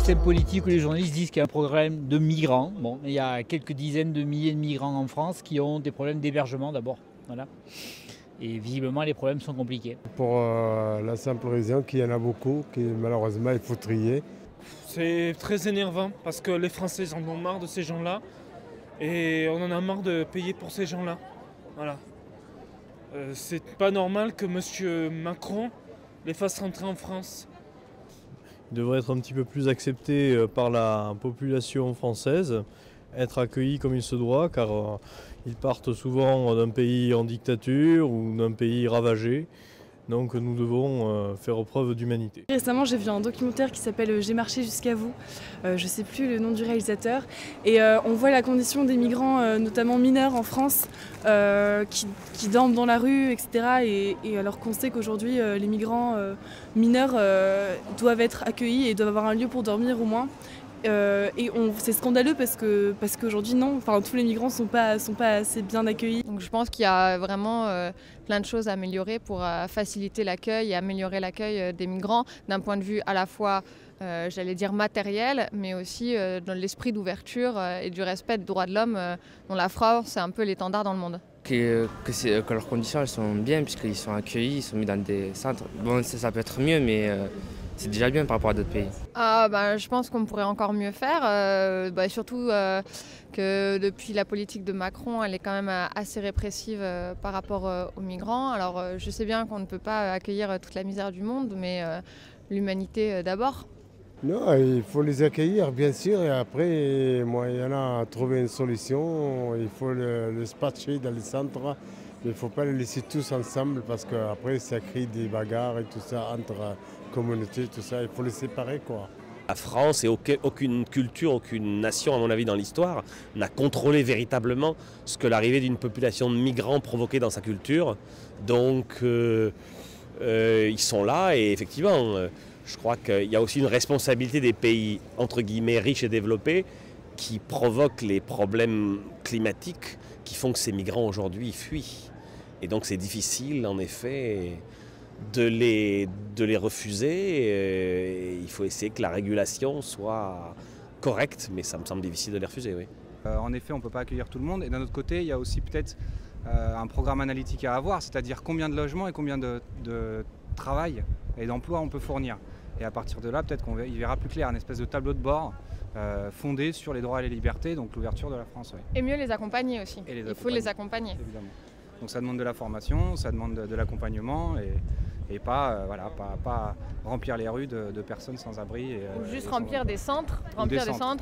système politique ou les journalistes disent qu'il y a un problème de migrants. Bon, il y a quelques dizaines de milliers de migrants en France qui ont des problèmes d'hébergement d'abord. Voilà. Et visiblement, les problèmes sont compliqués. Pour la simple raison qu'il y en a beaucoup, qui malheureusement il faut trier. C'est très énervant parce que les Français en ont marre de ces gens-là et on en a marre de payer pour ces gens-là. Voilà. C'est pas normal que M. Macron les fasse rentrer en France. Il devrait être un petit peu plus accepté par la population française, être accueilli comme il se doit, car ils partent souvent d'un pays en dictature ou d'un pays ravagé. Donc nous devons faire preuve d'humanité. Récemment, j'ai vu un documentaire qui s'appelle « J'ai marché jusqu'à vous ». Je ne sais plus le nom du réalisateur. Et on voit la condition des migrants, notamment mineurs en France, qui dorment dans la rue, etc. Et alors qu'on sait qu'aujourd'hui, les migrants mineurs doivent être accueillis et doivent avoir un lieu pour dormir au moins. Et c'est scandaleux parce qu'aujourd'hui non, enfin tous les migrants sont pas assez bien accueillis. Donc je pense qu'il y a vraiment plein de choses à améliorer pour faciliter l'accueil et améliorer l'accueil des migrants d'un point de vue à la fois j'allais dire matériel, mais aussi dans l'esprit d'ouverture et du respect des droits de l'homme dont la France est un peu l'étendard dans le monde. Que leurs conditions elles sont bien puisqu'ils sont accueillis, ils sont mis dans des centres. Bon ça peut être mieux mais c'est déjà bien par rapport à d'autres pays. Je pense qu'on pourrait encore mieux faire, surtout que depuis la politique de Macron, elle est quand même assez répressive par rapport aux migrants. Alors je sais bien qu'on ne peut pas accueillir toute la misère du monde, mais l'humanité d'abord. Non, il faut les accueillir bien sûr et après, moi, il y en a à trouver une solution. Il faut le dispatcher dans les centres, mais il ne faut pas les laisser tous ensemble parce qu'après ça crée des bagarres et tout ça entre communautés, tout ça. Il faut les séparer quoi. La France et aucune culture, aucune nation, à mon avis, dans l'histoire, n'a contrôlé véritablement ce que l'arrivée d'une population de migrants provoquait dans sa culture. Donc, ils sont là et effectivement, je crois qu'il y a aussi une responsabilité des pays, entre guillemets, riches et développés, qui provoquent les problèmes climatiques qui font que ces migrants aujourd'hui fuient. Et donc, c'est difficile, en effet, de les refuser. Il faut essayer que la régulation soit correcte, mais ça me semble difficile de les refuser, oui. En effet, on ne peut pas accueillir tout le monde. Et d'un autre côté, il y a aussi peut-être un programme analytique à avoir, c'est-à-dire combien de logements et combien de travail et d'emplois on peut fournir. Et à partir de là, peut-être qu'on verra plus clair, une espèce de tableau de bord fondé sur les droits et les libertés, donc l'ouverture de la France. Oui. Et mieux les accompagner aussi. Il faut les accompagner. Évidemment. Donc ça demande de la formation, ça demande de l'accompagnement et pas remplir les rues de personnes sans abri. Ou juste remplir des centres,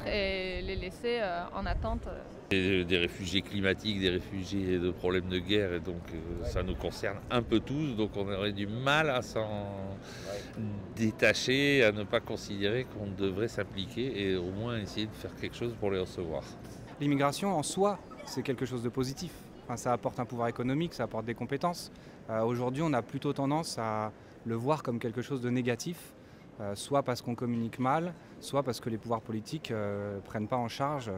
et les laisser en attente. Des réfugiés climatiques, des réfugiés de problèmes de guerre, et donc ça nous concerne un peu tous, donc on aurait du mal à s'en détacher, à ne pas considérer qu'on devrait s'impliquer et au moins essayer de faire quelque chose pour les recevoir. L'immigration en soi, c'est quelque chose de positif. Enfin, ça apporte un pouvoir économique, ça apporte des compétences. Aujourd'hui, on a plutôt tendance à le voir comme quelque chose de négatif, soit parce qu'on communique mal, soit parce que les pouvoirs politiques ne prennent pas en charge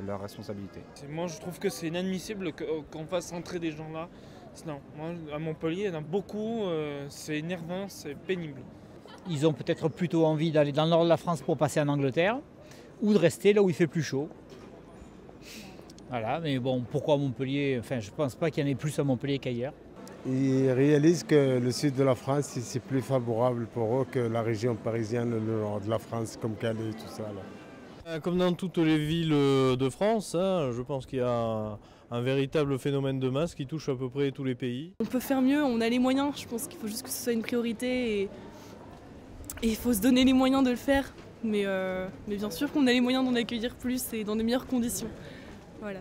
leurs responsabilités. Moi, je trouve que c'est inadmissible qu'on fasse entrer des gens là. Non, moi, à Montpellier, il y en a beaucoup, c'est énervant, c'est pénible. Ils ont peut-être plutôt envie d'aller dans le nord de la France pour passer en Angleterre ou de rester là où il fait plus chaud. Voilà, mais bon, pourquoi Montpellier? Enfin, je ne pense pas qu'il y en ait plus à Montpellier qu'ailleurs. Ils réalisent que le sud de la France, c'est plus favorable pour eux que la région parisienne, le nord de la France, comme Calais et tout ça. Là. Comme dans toutes les villes de France, je pense qu'il y a un véritable phénomène de masse qui touche à peu près tous les pays. On peut faire mieux, on a les moyens, je pense qu'il faut juste que ce soit une priorité et il faut se donner les moyens de le faire. Mais bien sûr qu'on a les moyens d'en accueillir plus et dans de meilleures conditions. Voilà.